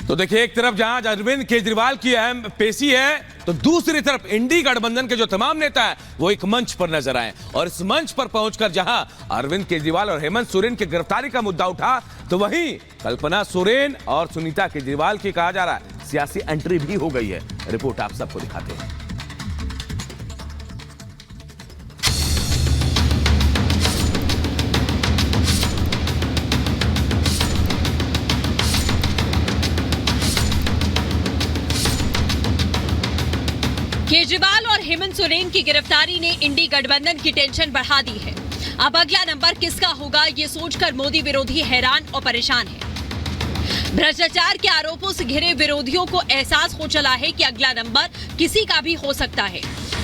तो देखिए, एक तरफ जहां अरविंद केजरीवाल की अहम पेशी है, तो दूसरी तरफ इंडी गठबंधन के जो तमाम नेता हैं वो एक मंच पर नजर आए। और इस मंच पर पहुंचकर जहां अरविंद केजरीवाल और हेमंत सोरेन की गिरफ्तारी का मुद्दा उठा, तो वहीं कल्पना सोरेन और सुनीता केजरीवाल की कहा जा रहा है सियासी एंट्री भी हो गई है। रिपोर्ट आप सबको दिखाते हैं। केजरीवाल और हेमंत सोरेन की गिरफ्तारी ने इंडी गठबंधन की टेंशन बढ़ा दी है। अब अगला नंबर किसका होगा, ये सोचकर मोदी विरोधी हैरान और परेशान है। भ्रष्टाचार के आरोपों से घिरे विरोधियों को एहसास हो चला है कि अगला नंबर किसी का भी हो सकता है।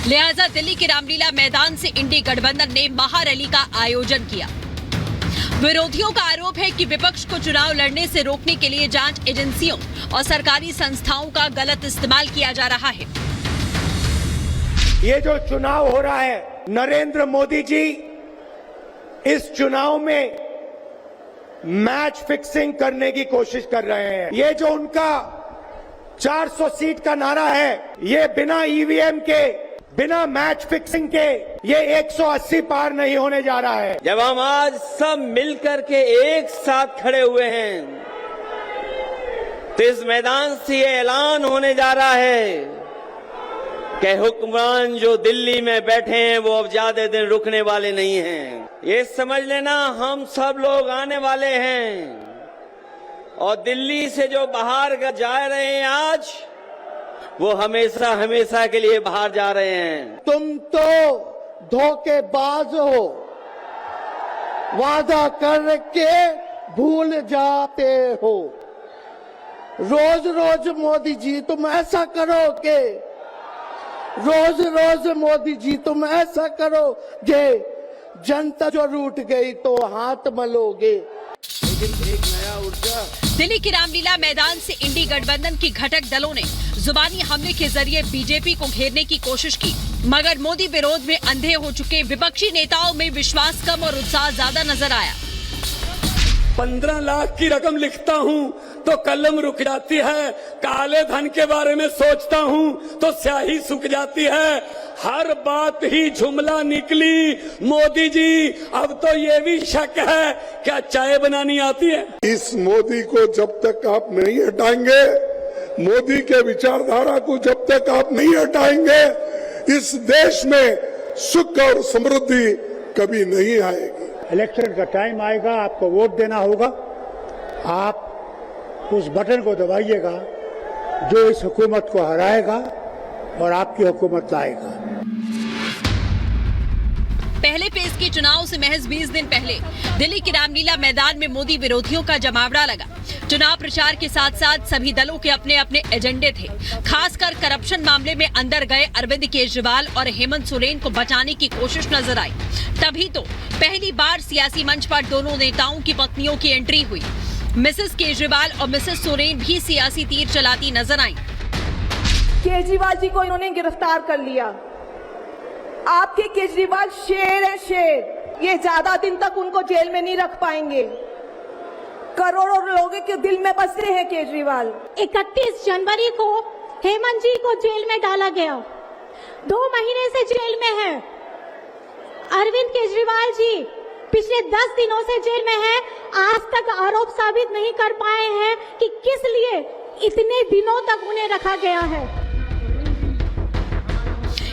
लिहाजा दिल्ली के रामलीला मैदान से इंडी गठबंधन ने महारैली का आयोजन किया। विरोधियों का आरोप है कि विपक्ष को चुनाव लड़ने से रोकने के लिए जांच एजेंसियों और सरकारी संस्थाओं का गलत इस्तेमाल किया जा रहा है। ये जो चुनाव हो रहा है, नरेंद्र मोदी जी इस चुनाव में मैच फिक्सिंग करने की कोशिश कर रहे हैं। ये जो उनका 400 सीट का नारा है, ये बिना ईवीएम के, बिना मैच फिक्सिंग के ये 180 पार नहीं होने जा रहा है। जब हम आज सब मिलकर के एक साथ खड़े हुए हैं, तो इस मैदान से ये ऐलान होने जा रहा है कि हुक्मरान जो दिल्ली में बैठे हैं वो अब ज्यादा दिन रुकने वाले नहीं हैं। ये समझ लेना, हम सब लोग आने वाले हैं और दिल्ली से जो बाहर जा रहे हैं आज, वो हमेशा हमेशा के लिए बाहर जा रहे हैं। तुम तो धोखेबाज हो, वादा करके भूल जाते हो। रोज रोज मोदी जी तुम ऐसा करोगे, रोज रोज मोदी जी तुम ऐसा करोगे, जनता जो रूठ गई तो हाथ मलोगे। लेकिन एक नया ऊर्जा। दिल्ली के रामलीला मैदान से इंडी गठबंधन की घटक दलों ने जुबानी हमले के जरिए बीजेपी को घेरने की कोशिश की, मगर मोदी विरोध में अंधे हो चुके विपक्षी नेताओं में विश्वास कम और उत्साह ज्यादा नजर आया। 15 लाख की रकम लिखता हूँ तो कलम रुक जाती है, काले धन के बारे में सोचता हूँ तो स्याही सूख जाती है। हर बात ही जुमला निकली। मोदी जी, अब तो ये भी शक है, क्या चाय बनानी आती है? इस मोदी को जब तक आप नहीं हटाएंगे, मोदी के विचारधारा को जब तक आप नहीं हटाएंगे, इस देश में सुख और समृद्धि कभी नहीं आएगी। इलेक्शन का टाइम आएगा, आपको वोट देना होगा। आप उस बटन को दबाइएगा जो इस हुकूमत को हराएगा और आपकी हुकूमत लाएगा। पहले फेज के चुनाव से महज 20 दिन पहले दिल्ली के रामलीला मैदान में मोदी विरोधियों का जमावड़ा लगा। चुनाव प्रचार के साथ साथ सभी दलों के अपने अपने एजेंडे थे। खासकर करप्शन मामले में अंदर गए अरविंद केजरीवाल और हेमंत सोरेन को बचाने की कोशिश नजर आई। तभी तो पहली बार सियासी मंच पर दोनों नेताओं की पत्नियों की एंट्री हुई। मिसेस केजरीवाल और मिसेस सोरेन भी सियासी तीर चलाती नजर आईं। केजरीवाल जी को इन्होंने गिरफ्तार कर लिया। आपके केजरीवाल शेर है, शेर। ये ज्यादा दिन तक उनको जेल में नहीं रख पाएंगे। करोड़ों लोगों के दिल में बसते हैं केजरीवाल। 31 जनवरी को हेमंत जी को जेल में डाला गया, 2 महीने से जेल में है। अरविंद केजरीवाल जी पिछले 10 दिनों से जेल में है। आज तक आरोप साबित नहीं कर पाए हैं कि किस लिए इतने दिनों तक उन्हें रखा गया है।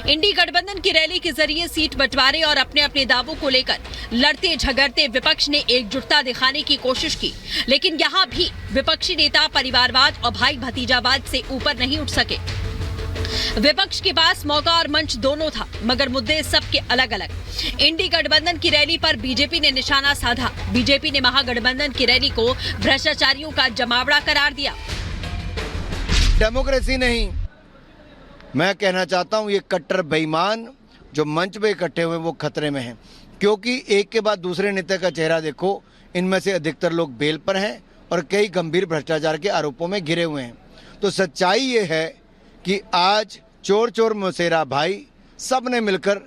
इंडी गठबंधन की रैली के जरिए सीट बंटवारे और अपने अपने दावों को लेकर लड़ते झगड़ते विपक्ष ने एकजुटता दिखाने की कोशिश की, लेकिन यहाँ भी विपक्षी नेता परिवारवाद और भाई भतीजावाद से ऊपर नहीं उठ सके। विपक्ष के पास मौका और मंच दोनों था, मगर मुद्दे सबके अलग अलग। इंडी गठबंधन की रैली पर बीजेपी ने निशाना साधा। बीजेपी ने महागठबंधन की रैली को भ्रष्टाचारियों का जमावड़ा करार दिया। डेमोक्रेसी नहीं, मैं कहना चाहता हूं ये कट्टर बेईमान जो मंच पे इकट्ठे हुए वो खतरे में हैं, क्योंकि एक के बाद दूसरे नेता का चेहरा देखो, इनमें से अधिकतर लोग बेल पर हैं और कई गंभीर भ्रष्टाचार के आरोपों में घिरे हुए हैं। तो सच्चाई ये है कि आज चोर चोर मौसेरा भाई सब ने मिलकर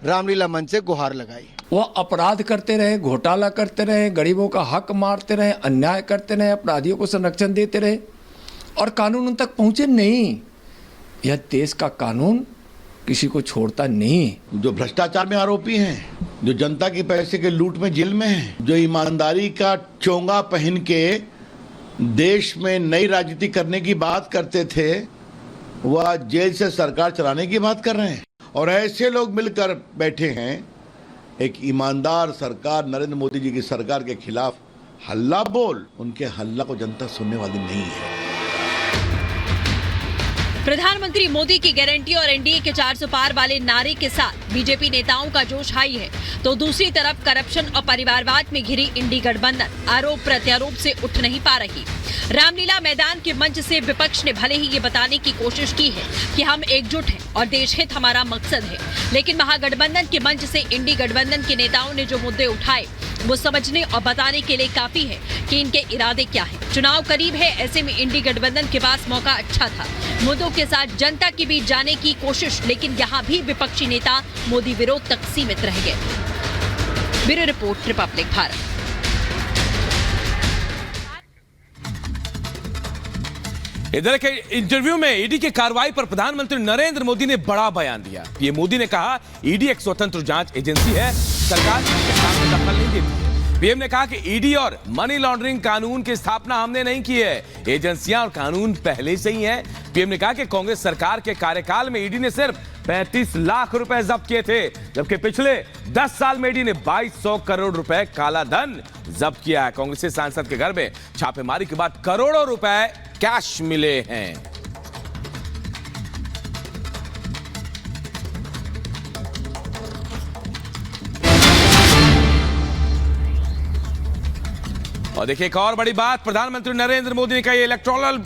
रामलीला मंच से गुहार लगाई। वो अपराध करते रहे, घोटाला करते रहे, गरीबों का हक मारते रहे, अन्याय करते रहे, अपराधियों को संरक्षण देते रहे। और कानून उन तक पहुंचे नहीं। यह देश का कानून किसी को छोड़ता नहीं। जो भ्रष्टाचार में आरोपी हैं, जो जनता के पैसे के लूट में जेल में हैं, जो ईमानदारी का चोंगा पहन के देश में नई राजनीति करने की बात करते थे, वह जेल से सरकार चलाने की बात कर रहे हैं। और ऐसे लोग मिलकर बैठे हैं एक ईमानदार सरकार, नरेंद्र मोदी जी की सरकार के खिलाफ हल्ला बोल। उनके हल्ला को जनता सुनने वाली नहीं है। प्रधानमंत्री मोदी की गारंटी और एनडीए के 400 पार वाले नारे के साथ बीजेपी नेताओं का जोश हाई है, तो दूसरी तरफ करप्शन और परिवारवाद में घिरी इंडी गठबंधन आरोप प्रत्यारोप से उठ नहीं पा रही। रामलीला मैदान के मंच से विपक्ष ने भले ही ये बताने की कोशिश की है कि हम एकजुट हैं और देश हित हमारा मकसद है, लेकिन महागठबंधन के मंच से इंडी गठबंधन के नेताओं ने जो मुद्दे उठाए वो समझने और बताने के लिए काफी है कि इनके इरादे क्या हैं। चुनाव करीब है, ऐसे में इंडी गठबंधन के पास मौका अच्छा था मुद्दों के साथ जनता के बीच जाने की कोशिश, लेकिन यहाँ भी विपक्षी नेता मोदी विरोध तक सीमित रह गए। Bureau report, Republic Bharat. इधर के इंटरव्यू में ईडी की कार्रवाई पर प्रधानमंत्री नरेंद्र मोदी ने बड़ा बयान दिया। ये मोदी ने कहा, ईडी एक स्वतंत्र जांच एजेंसी है, सरकार इसके सामने दखल नहीं देती। पीएम ने कहा कि ईडी और मनी लॉन्ड्रिंग कानून की स्थापना हमने नहीं की है, एजेंसियां और कानून पहले से ही है। पीएम ने कहा कि कांग्रेस सरकार के कार्यकाल में ईडी ने सिर्फ 35 लाख रुपए जब्त किए थे, जबकि पिछले 10 साल में ईडी ने 2200 करोड़ रुपए काला धन जब्त किया है। कांग्रेसी सांसद के घर में छापेमारी के बाद करोड़ों रुपए कैश मिले हैं। और देखिए एक और बड़ी बात, प्रधानमंत्री नरेंद्र मोदी ने कही इलेक्टोरल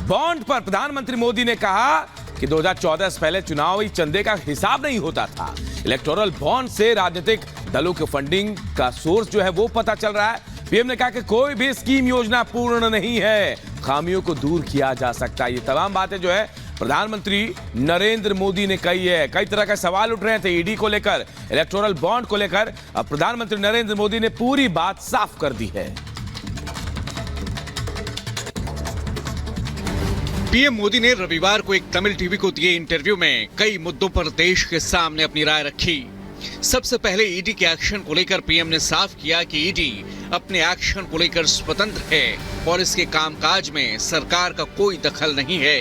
बॉन्ड पर प्रधानमंत्री मोदी ने कहा कि 2014 से पहले चुनावी चंदे का हिसाब नहीं होता था। इलेक्टोरल बॉन्ड से राजनीतिक दलों के फंडिंग का सोर्स जो है वो पता चल रहा है। पीएम ने कहा कि कोई भी स्कीम योजना पूर्ण नहीं है, खामियों को दूर किया जा सकता है। ये तमाम बातें जो है प्रधानमंत्री नरेंद्र मोदी ने कही है। कई तरह के सवाल उठ रहे थे ईडी को लेकर, इलेक्टोरल बॉन्ड को लेकर। अब प्रधानमंत्री नरेंद्र मोदी ने पूरी बात साफ कर दी है। पीएम मोदी ने रविवार को एक तमिल टीवी को दिए इंटरव्यू में कई मुद्दों पर देश के सामने अपनी राय रखी। सबसे पहले ईडी के एक्शन को लेकर पीएम ने साफ किया कि ईडी अपने एक्शन को लेकर स्वतंत्र है और इसके कामकाज में सरकार का कोई दखल नहीं है।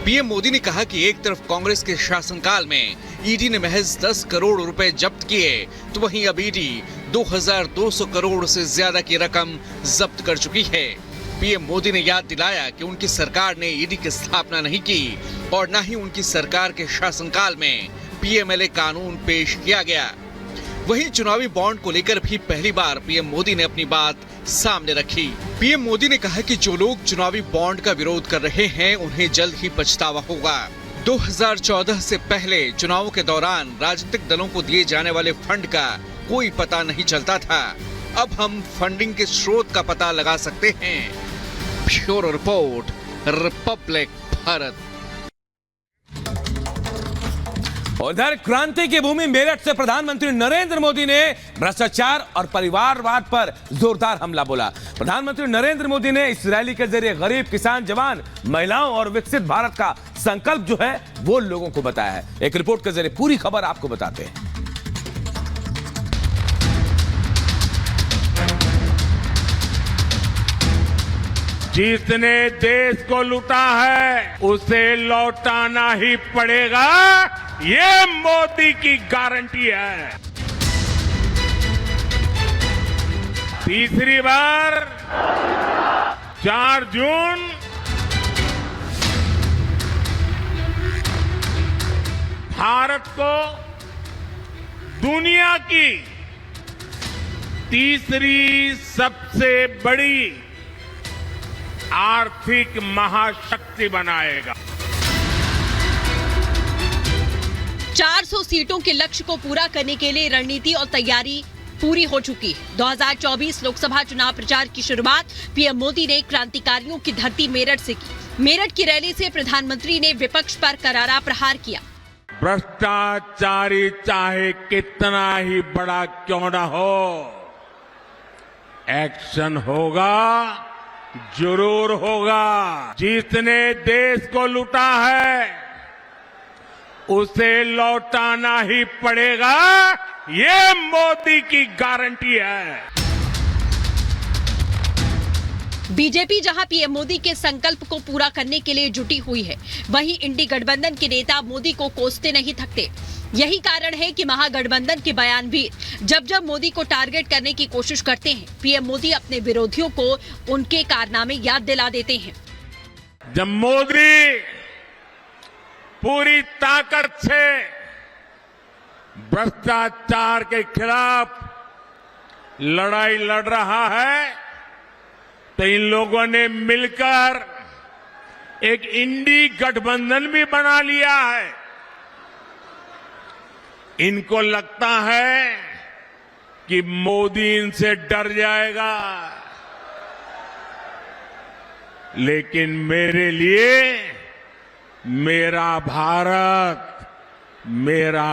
पीएम मोदी ने कहा कि एक तरफ कांग्रेस के शासनकाल में ईडी ने महज 10 करोड़ रुपए जब्त किए, तो वहीं अब ईडी 2200 करोड़ से ज्यादा की रकम जब्त कर चुकी है। पीएम मोदी ने याद दिलाया कि उनकी सरकार ने ईडी की स्थापना नहीं की और न ही उनकी सरकार के शासनकाल में पीएमएलए कानून पेश किया गया। वहीं चुनावी बॉन्ड को लेकर भी पहली बार पीएम मोदी ने अपनी बात सामने रखी। पीएम मोदी ने कहा कि जो लोग चुनावी बॉन्ड का विरोध कर रहे हैं उन्हें जल्द ही पछतावा होगा। 2014 से पहले चुनावों के दौरान राजनीतिक दलों को दिए जाने वाले फंड का कोई पता नहीं चलता था, अब हम फंडिंग के स्रोत का पता लगा सकते हैं। Bureau report, Republic Bharat. उधर क्रांति की भूमि मेरठ से प्रधानमंत्री नरेंद्र मोदी ने भ्रष्टाचार और परिवारवाद पर जोरदार हमला बोला। प्रधानमंत्री नरेंद्र मोदी ने इस रैली के जरिए गरीब, किसान, जवान, महिलाओं और विकसित भारत का संकल्प जो है वो लोगों को बताया है। एक रिपोर्ट के जरिए पूरी खबर आपको बताते हैं। जिसने देश को लूटा है उसे लौटाना ही पड़ेगा, ये मोदी की गारंटी है। तीसरी बार 4 जून भारत को दुनिया की तीसरी सबसे बड़ी आर्थिक महाशक्ति बनाएगा। 400 सीटों के लक्ष्य को पूरा करने के लिए रणनीति और तैयारी पूरी हो चुकी है। 2024 लोकसभा चुनाव प्रचार की शुरुआत पीएम मोदी ने क्रांतिकारियों की धरती मेरठ से की। मेरठ की रैली से प्रधानमंत्री ने विपक्ष पर करारा प्रहार किया। भ्रष्टाचारी चाहे कितना ही बड़ा क्यों न हो, एक्शन होगा, जरूर होगा। जिसने देश को लूटा है उसे लौटाना ही पड़ेगा, ये मोदी की गारंटी है। बीजेपी जहां पीएम मोदी के संकल्प को पूरा करने के लिए जुटी हुई है, वहीं इंडी गठबंधन के नेता मोदी को कोसते नहीं थकते। यही कारण है कि महागठबंधन के बयानवीर जब जब मोदी को टारगेट करने की कोशिश करते हैं, पीएम मोदी अपने विरोधियों को उनके कारनामे याद दिला देते हैं। जब मोदी पूरी ताकत से भ्रष्टाचार के खिलाफ लड़ाई लड़ रहा है, तो इन लोगों ने मिलकर एक इंडी गठबंधन भी बना लिया है। इनको लगता है कि मोदी इनसे डर जाएगा, लेकिन मेरे लिए मेरा भारत, मेरा